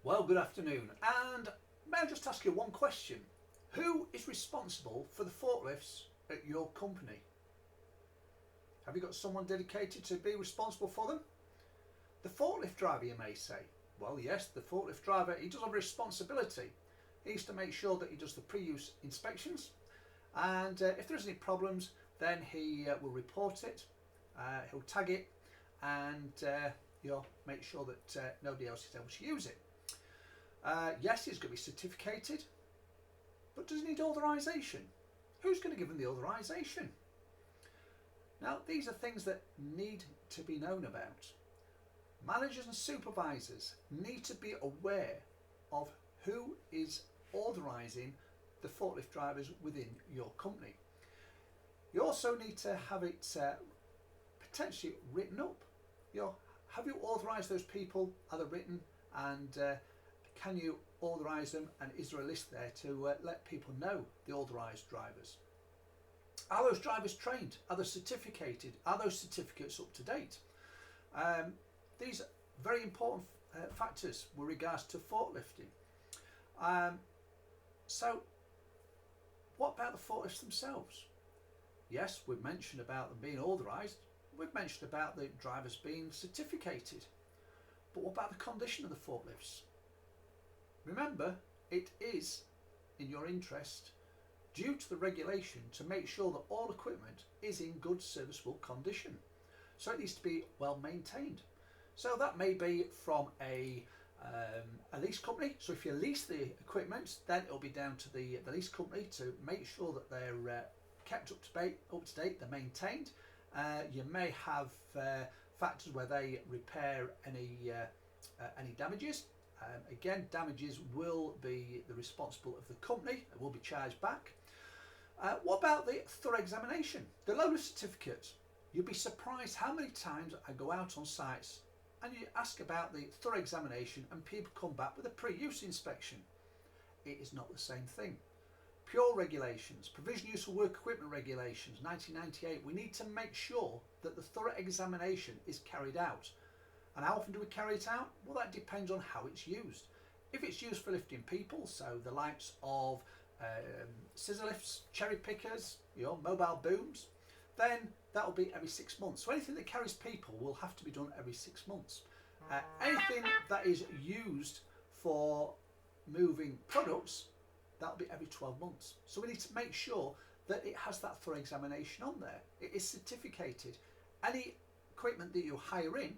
Well, good afternoon, and may I just ask you one question? Who is responsible for the forklifts at your company? Have you got someone dedicated to be responsible for them? The forklift driver, you may say. Well, yes, the forklift driver, he does have a responsibility. He needs to make sure that he does the pre-use inspections, and if there's any problems, then he will report it, he'll tag it, and he'll make sure that nobody else is able to use it. Yes, he's going to be certificated, but does he need authorization? Who's going to give him the authorization? Now, these are things that need to be known about. Managers and supervisors need to be aware of who is authorizing the forklift drivers within your company. You also need to have it potentially written up. Have you authorized those people? Are they written? And can you authorise them, and is there a list there to let people know the authorised drivers? Are those drivers trained? Are they certificated? Are those certificates up to date? These are very important factors with regards to forklifting. So what about the forklifts themselves? Yes, we've mentioned about them being authorised. We've mentioned about the drivers being certificated. But what about the condition of the forklifts? Remember, it is in your interest, due to the regulation, to make sure that all equipment is in good serviceable condition. So it needs to be well maintained. So that may be from a lease company. So if you lease the equipment, then it'll be down to the lease company to make sure that they're kept up to date, they're maintained. You may have factors where they repair any damages. Again, damages will be the responsible of the company. It will be charged back. What about the thorough examination? The loader certificate. You'll be surprised how many times I go out on sites and you ask about the thorough examination and people come back with a pre-use inspection. It is not the same thing. Pure regulations, provision use of work equipment regulations, 1998. We need to make sure that the thorough examination is carried out. And how often do we carry it out? Well, that depends on how it's used. If it's used for lifting people, so the likes of scissor lifts, cherry pickers, mobile booms, then that will be every 6 months. So anything that carries people will have to be done every 6 months. Anything that is used for moving products, that'll be every 12 months. So we need to make sure that it has that thorough examination on there. It is certificated. Any equipment that you hire in,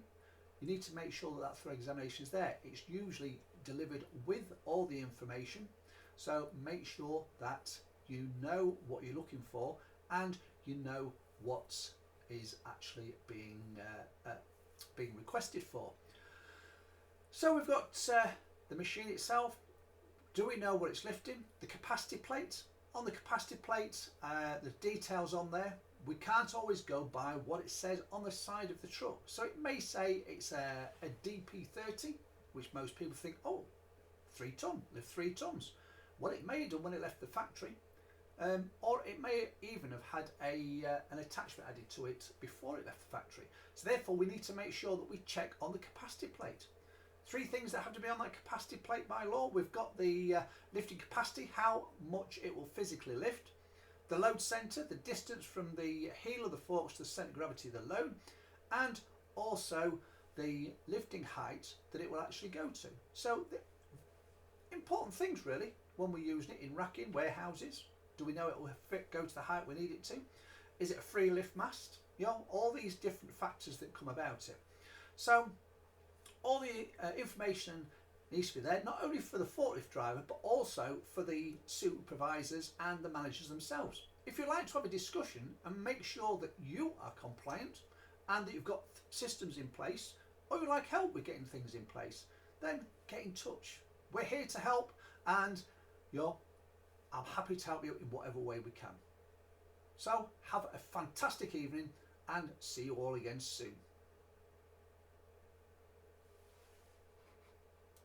you need to make sure that that thorough examination is there. It's usually delivered with all the information. So make sure that you know what you're looking for and you know what is actually being requested for. So we've got the machine itself. Do we know what it's lifting? The capacity plate. On the capacity plate, the details on there. We can't always go by what it says on the side of the truck. So it may say it's a DP30, which most people think, oh, 3 ton, lift 3 tons. Well, it may have done when it left the factory, or it may even have had an attachment added to it before it left the factory. So therefore, we need to make sure that we check on the capacity plate. 3 things that have to be on that capacity plate by law. We've got the lifting capacity, how much it will physically lift. The load centre, the distance from the heel of the forks to the centre of gravity of the load, and also the lifting height that it will actually go to. So the important things really when we're using it in racking, warehouses. Do we know it will go to the height we need it to? Is it a free lift mast? All these different factors that come about it. So all the information needs to be there, not only for the forklift driver, but also for the supervisors and the managers themselves. If you'd like to have a discussion and make sure that you are compliant and that you've got systems in place, or you'd like help with getting things in place, then get in touch. We're here to help, and I'm happy to help you in whatever way we can. So have a fantastic evening and see you all again soon.